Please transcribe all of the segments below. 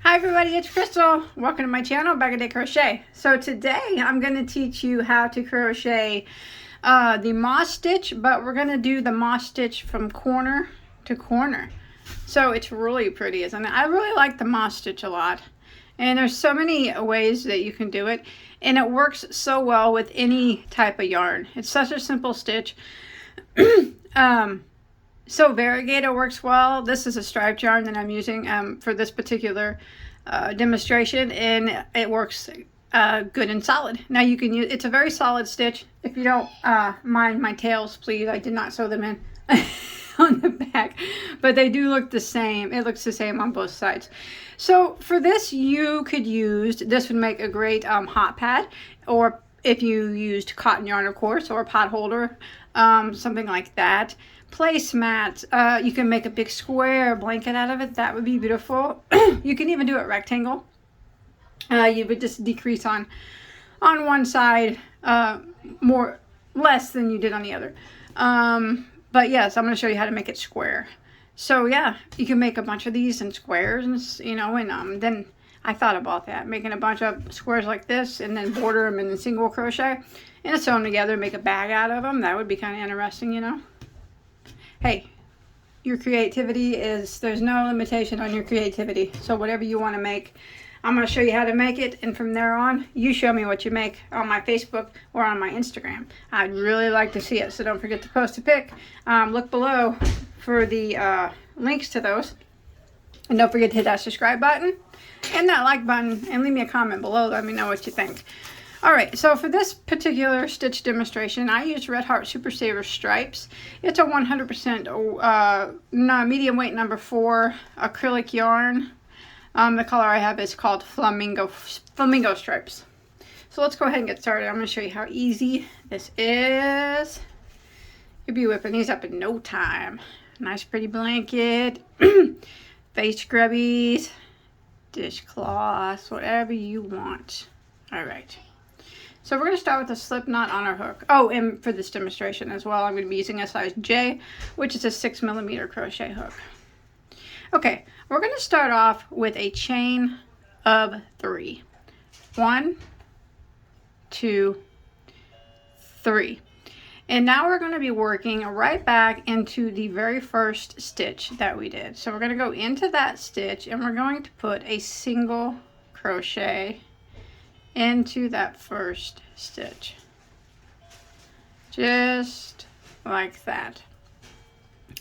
Hi everybody, it's Crystal. Welcome to my channel, Bag O Day Crochet. So today I'm going to teach you how to crochet the moss stitch, but we're going to do the moss stitch from corner to corner. So it's really pretty, isn't it? I really like the moss stitch a lot. And there's so many ways that you can do it. And it works so well with any type of yarn. It's such a simple stitch. So variegator works well. This is a striped yarn that I'm using for this particular demonstration, and it works good and solid. Now you can use, it's a very solid stitch. If you don't mind my tails, please, I did not sew them in on the back, but they do look the same. It looks the same on both sides. So for this, you could use, this would make a great hot pad, or if you used cotton yarn, of course, or a potholder, something like that. Placemats, you can make a big square blanket out of it. That would be beautiful. You can even do it rectangle. You would just decrease on one side less than you did on the other. But yes, I'm going to show you how to make it square. So yeah, you can make a bunch of these in squares, and you know, and then I thought about that, making a bunch of squares like this, and then border them in the single crochet, and sew them together, make a bag out of them. That would be kind of interesting, you know. Hey, your creativity is, there's no limitation on your creativity. So whatever you want to make, I'm going to show you how to make it. And from there on, you show me what you make on my Facebook or on my Instagram. I'd really like to see it. So don't forget to post a pic. Look below for the links to those. And don't forget to hit that subscribe button and that like button. And leave me a comment below. Let me know what you think. Alright, so for this particular stitch demonstration, I used Red Heart Super Saver Stripes. It's a 100% medium weight number 4 acrylic yarn. The color I have is called Flamingo Stripes. So let's go ahead and get started. I'm going to show you how easy this is. You'll be whipping these up in no time. Nice pretty blanket, face scrubbies, dishcloths, whatever you want. Alright. So we're going to start with a slip knot on our hook. Oh, and for this demonstration as well, I'm going to be using a size J, which is a 6mm crochet hook. Okay, we're going to start off with a chain of 3. 1, 2, 3. And now we're going to be working right back into the very first stitch that we did. So we're going to go into that stitch, and we're going to put a single crochet into that first stitch, just like that.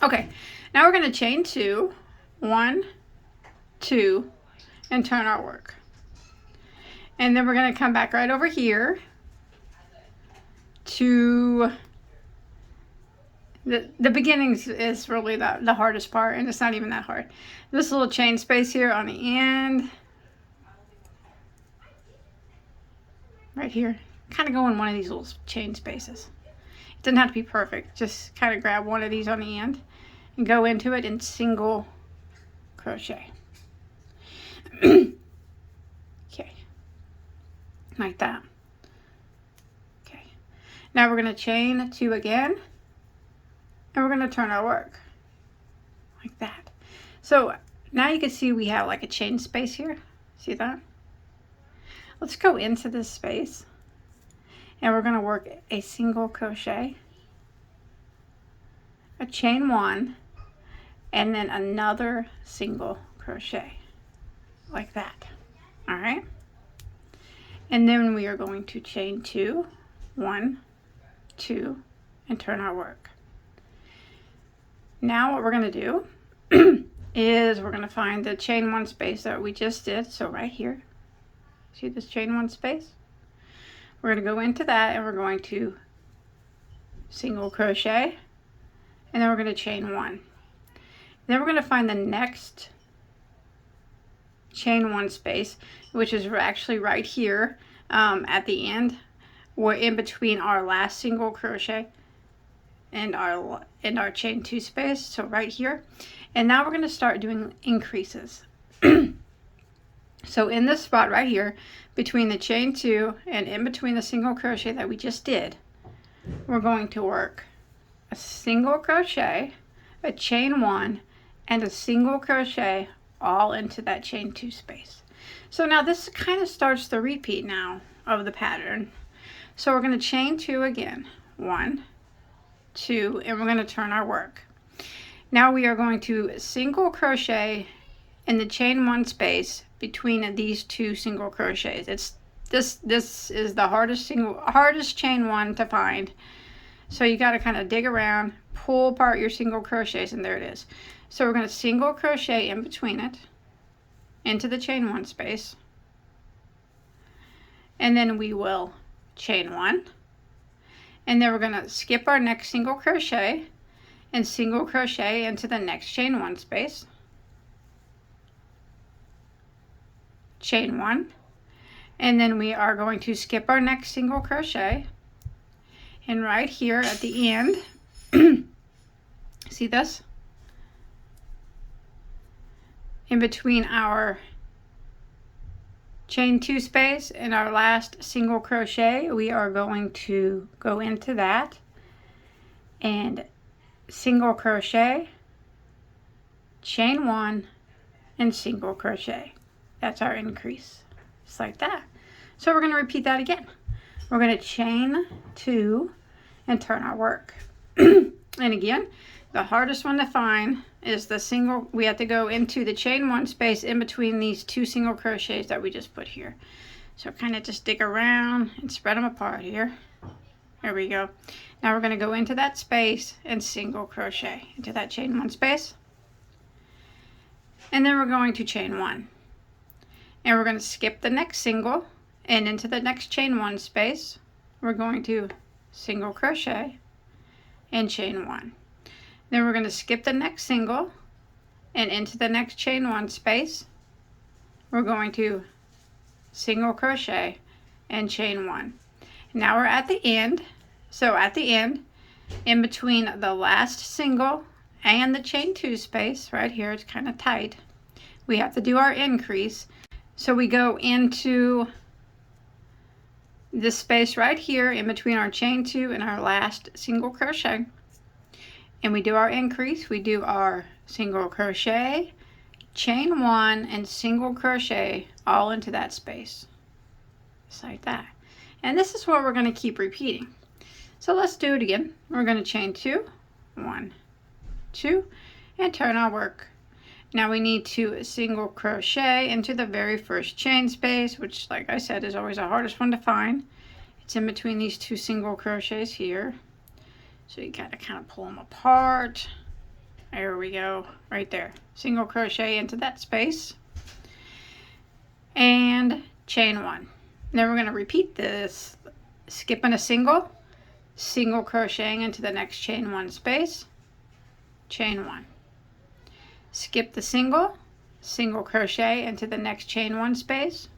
Okay, now we're going to chain 2, 1, 2, and turn our work, and then we're going to come back right over here to the beginnings is really the hardest part, and it's not even that hard. This little chain space here on the end, right here, kind of go in one of these little chain spaces. It doesn't have to be perfect. Just kind of grab one of these on the end and go into it in single crochet. Okay, like that. Okay, now we're going to chain 2 again, and we're going to turn our work like that. So now you can see we have like a chain space here. See that? Let's go into this space, and we're going to work a single crochet, a chain 1, and then another single crochet like that. All right, and then we are going to chain 2, 1, 2, and turn our work. Now what we're going to do is we're going to find the chain 1 space that we just did. So right here, see this chain 1 space? We're going to go into that, and we're going to single crochet, and then we're going to chain 1. Then we're going to find the next chain 1 space, which is actually right here at the end. We're in between our last single crochet and our chain 2 space, so right here. And now we're going to start doing increases. So in this spot right here, between the chain 2 and in between the single crochet that we just did, we're going to work a single crochet, a chain 1, and a single crochet all into that chain 2 space. So now this kind of starts the repeat now of the pattern. So we're going to chain 2 again, 1, 2, and we're going to turn our work. Now we are going to single crochet in the chain 1 space between these 2 single crochets. It's this is the hardest chain 1 to find. So you got to kind of dig around, pull apart your single crochets, and there it is. So we're going to single crochet in between it into the chain 1 space, and then we will chain 1, and then we're going to skip our next single crochet and single crochet into the next chain 1 space, chain 1, and then we are going to skip our next single crochet, and right here at the end see this, in between our chain 2 space and our last single crochet, we are going to go into that and single crochet, chain 1, and single crochet. That's our increase, just like that. So we're going to repeat that again. We're going to chain 2 and turn our work. And again, the hardest one to find is the single. We have to go into the chain 1 space in between these 2 single crochets that we just put here. So kind of just dig around and spread them apart here. There we go. Now we're going to go into that space and single crochet into that chain 1 space. And then we're going to chain 1. And we're going to skip the next single and into the next chain 1 space. We're going to single crochet and chain 1. Then we're going to skip the next single and into the next chain 1 space. We're going to single crochet and chain 1. Now we're at the end. So at the end, in between the last single and the chain 2 space, right here, it's kind of tight, we have to do our increase. So we go into this space right here in between our chain 2 and our last single crochet, and we do our increase. We do our single crochet, chain 1, and single crochet all into that space, just like that. And this is what we're going to keep repeating. So let's do it again. We're going to chain 2, 1, 2, and turn our work. Now we need to single crochet into the very first chain space, which, like I said, is always the hardest one to find. It's in between these 2 single crochets here. So you gotta kind of pull them apart. There we go, right there. Single crochet into that space. And chain 1. Then we're gonna repeat this, skipping a single, single crocheting into the next chain 1 space, chain 1. Skip the single, single crochet into the next chain 1 space,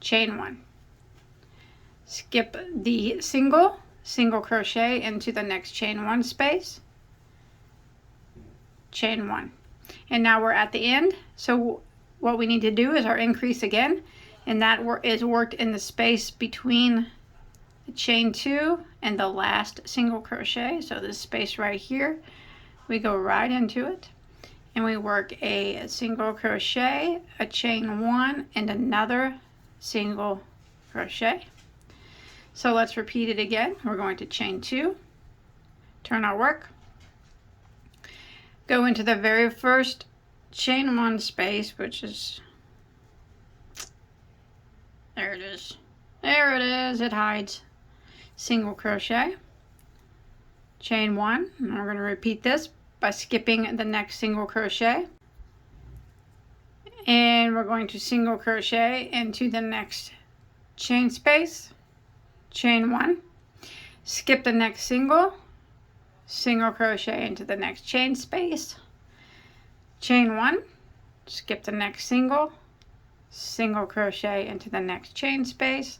chain 1. Skip the single, single crochet into the next chain 1 space, chain 1. And now we're at the end. So what we need to do is our increase again, and that is worked in the space between the chain 2 and the last single crochet. So this space right here, we go right into it and we work a single crochet, a chain 1, and another single crochet. So let's repeat it again. We're going to chain 2, turn our work, go into the very first chain 1 space, which is, there it is, it hides, single crochet, chain 1, and we're going to repeat this by skipping the next single crochet, and we're going to single crochet into the next chain space, chain 1, skip the next single, single crochet into the next chain space, chain 1, skip the next single, single crochet into the next chain space,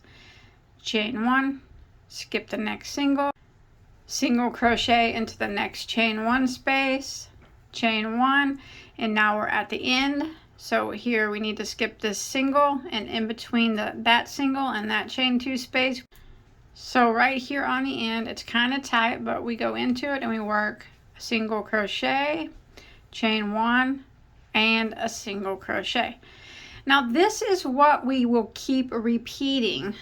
chain 1, skip the next single, single crochet into the next chain 1 space, chain 1, and now we're at the end. So here we need to skip this single, and in between that single and that chain 2 space. So right here on the end, it's kind of tight, but we go into it and we work a single crochet, chain 1, and a single crochet. Now this is what we will keep repeating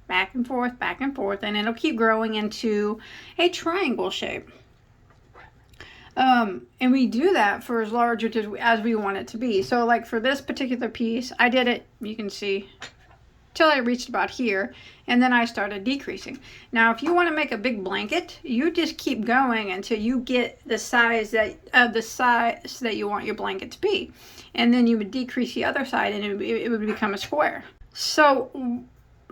back and forth, and it'll keep growing into a triangle shape. And we do that for as large as we want it to be. So like for this particular piece, I did it, you can see, till I reached about here, and then I started decreasing. Now if you want to make a big blanket, you just keep going until you get the size that you want your blanket to be, and then you would decrease the other side and it would become a square. So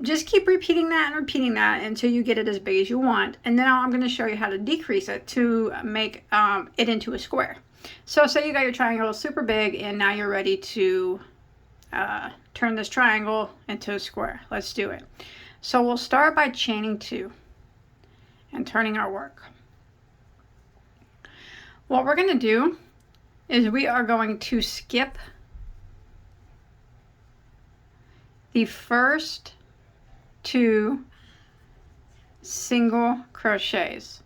just keep repeating that and repeating that until you get it as big as you want, and then I'm going to show you how to decrease it to make it into a square. So say you got your triangle super big and now you're ready to turn this triangle into a square. Let's do it. So we'll start by chaining 2 and turning our work. What we're going to do is we are going to skip the first 2 single crochets,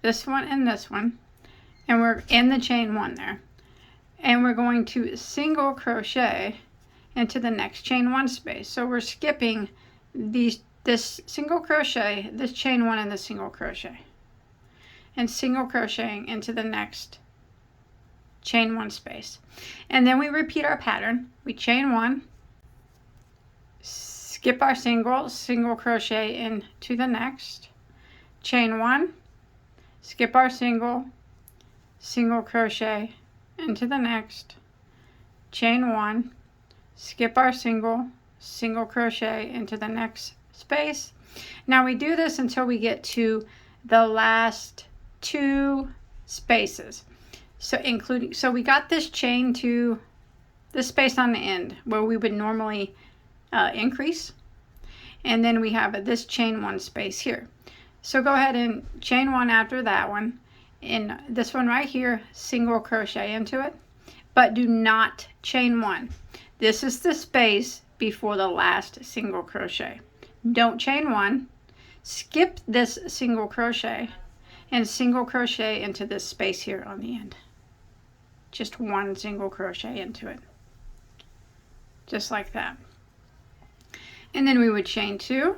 this one and this one, and we're in the chain 1 there, and we're going to single crochet into the next chain 1 space. So we're skipping this single crochet, this chain 1 and the single crochet, and single crocheting into the next chain 1 space, and then we repeat our pattern. We chain 1, skip our single crochet into the next, chain 1, skip our single crochet into the next, chain 1, skip our single crochet into the next space. Now we do this until we get to the last 2 spaces. So we got this chain to this space on the end where we would normally increase, and then we have this chain 1 space here. So go ahead and chain 1 after that one, in this one right here, single crochet into it, but do not chain 1. This is the space before the last single crochet. Don't chain 1, skip this single crochet and single crochet into this space here on the end. Just 1 single crochet into it, just like that. And then we would chain 2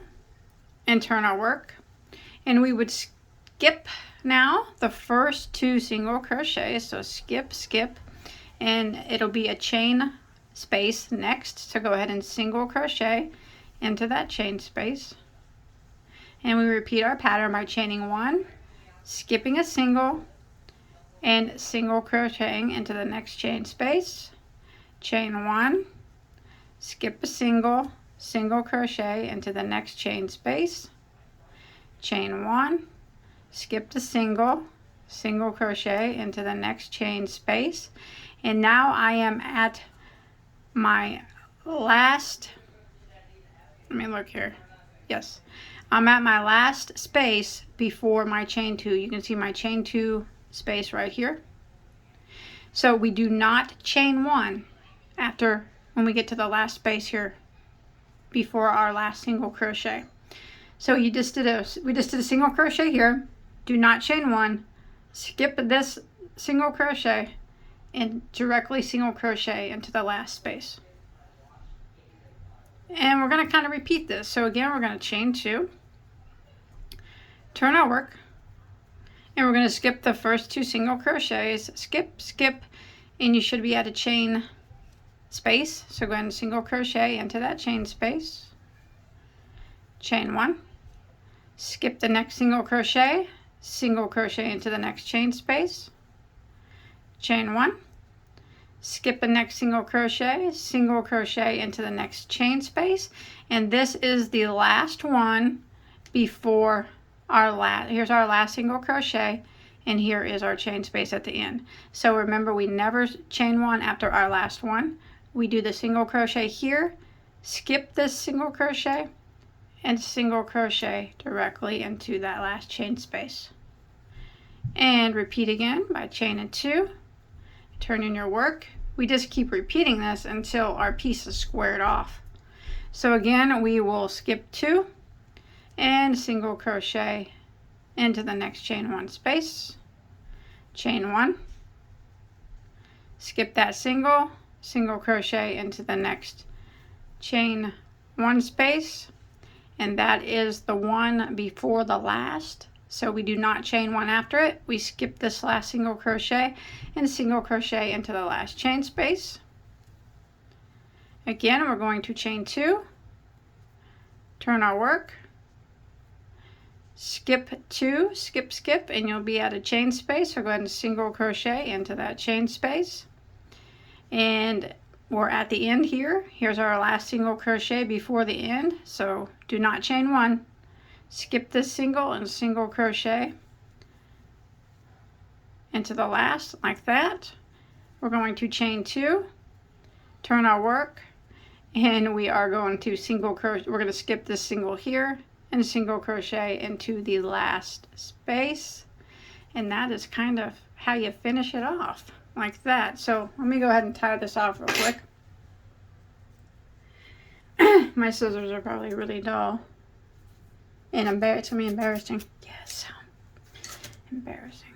and turn our work, and we would skip now the first 2 single crochets. So skip, and it'll be a chain space next. So go ahead and single crochet into that chain space, and we repeat our pattern by chaining 1, skipping a single, and single crocheting into the next chain space, chain 1, skip a single crochet into the next chain space, chain 1, skip the single crochet into the next chain space, and now I am at my last, let me look here, yes, I'm at my last space before my chain 2. You can see my chain 2 space right here. So we do not chain 1 after when we get to the last space here before our last single crochet. So we just did a single crochet here, do not chain 1, skip this single crochet, and directly single crochet into the last space. And we're going to kind of repeat this. So again, we're going to chain 2, turn our work, and we're going to skip the first 2 single crochets, skip, and you should be at a chain space. So go ahead and single crochet into that chain space, chain 1, skip the next single crochet into the next chain space, chain 1, skip the next single crochet into the next chain space, and this is the last one before our here's our last single crochet, and here is our chain space at the end. So remember, we never chain 1 after our last one. We do the single crochet here, skip this single crochet, and single crochet directly into that last chain space. And repeat again by chaining 2, turn in your work. We just keep repeating this until our piece is squared off. So again, we will skip 2 and single crochet into the next chain 1 space, chain 1, skip that single crochet into the next chain 1 space, and that is the one before the last. So we do not chain 1 after it. We skip this last single crochet and single crochet into the last chain space. Again, we're going to chain 2, turn our work, skip 2, skip, and you'll be at a chain space. So go ahead and single crochet into that chain space. And we're at the end here. Here's our last single crochet before the end. So do not chain 1. Skip this single and single crochet into the last like that. We're going to chain 2, turn our work, and we are going to single crochet. We're going to skip this single here and single crochet into the last space, and that is kind of how you finish it off, like that. So let me go ahead and tie this off real quick. My scissors are probably really dull, and it's gonna be embarrassing. Yes, embarrassing.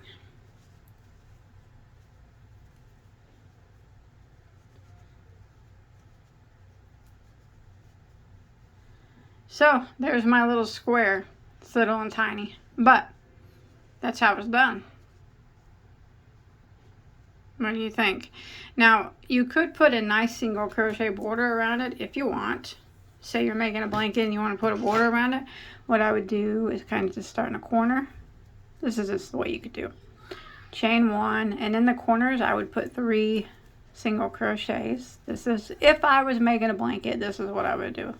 So there's my little square. It's little and tiny, but that's how it's done. What do you think? Now, you could put a nice single crochet border around it if you want. Say you're making a blanket and you want to put a border around it. What I would do is kind of just start in a corner. This is just the way you could do. Chain 1, and in the corners I would put 3 single crochets. This is, if I was making a blanket, this is what I would do.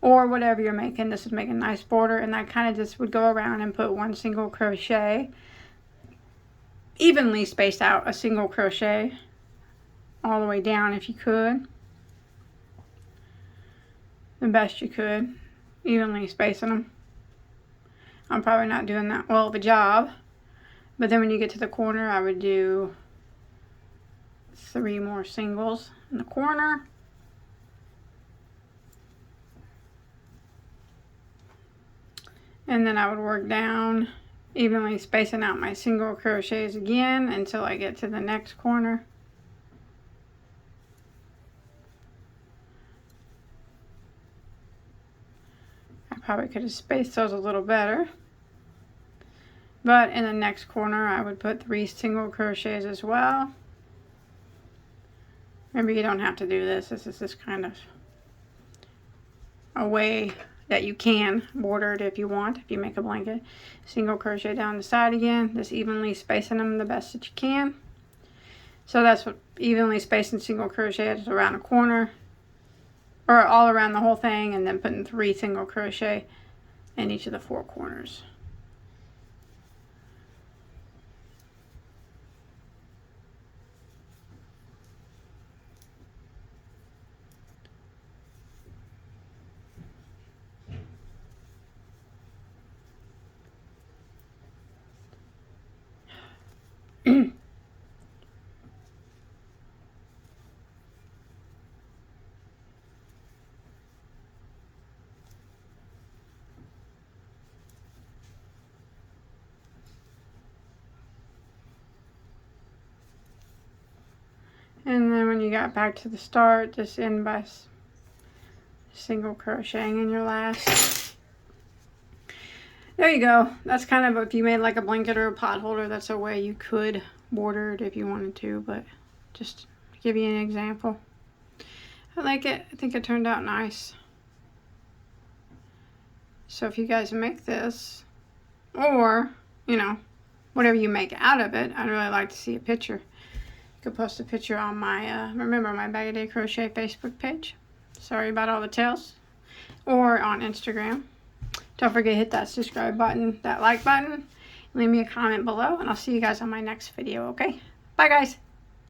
Or whatever you're making, this would make a nice border, and I kind of just would go around and put 1 single crochet, evenly spaced out a single crochet all the way down if you could, the best you could, evenly spacing them. I'm probably not doing that well of a job, but then when you get to the corner, I would do 3 more singles in the corner. And then I would work down, evenly spacing out my single crochets again until I get to the next corner. I probably could have spaced those a little better. But in the next corner, I would put 3 single crochets as well. Remember, you don't have to do this. This is just kind of a way that you can border it if you want, if you make a blanket. Single crochet down the side again, just evenly spacing them the best that you can. So that's what evenly spacing single crochets around a corner, or all around the whole thing, and then putting 3 single crochet in each of the 4 corners. And then when you got back to the start, just end by single crocheting in your last. There you go. That's kind of, if you made like a blanket or a pot holder, that's a way you could border it if you wanted to, but just to give you an example. I like it. I think it turned out nice. So if you guys make this, or, you know, whatever you make out of it, I'd really like to see a picture. You could post a picture on my, remember, my Bag O Day Crochet Facebook page. Sorry about all the tails. Or on Instagram. Don't forget to hit that subscribe button, that like button. Leave me a comment below, and I'll see you guys on my next video, okay? Bye, guys.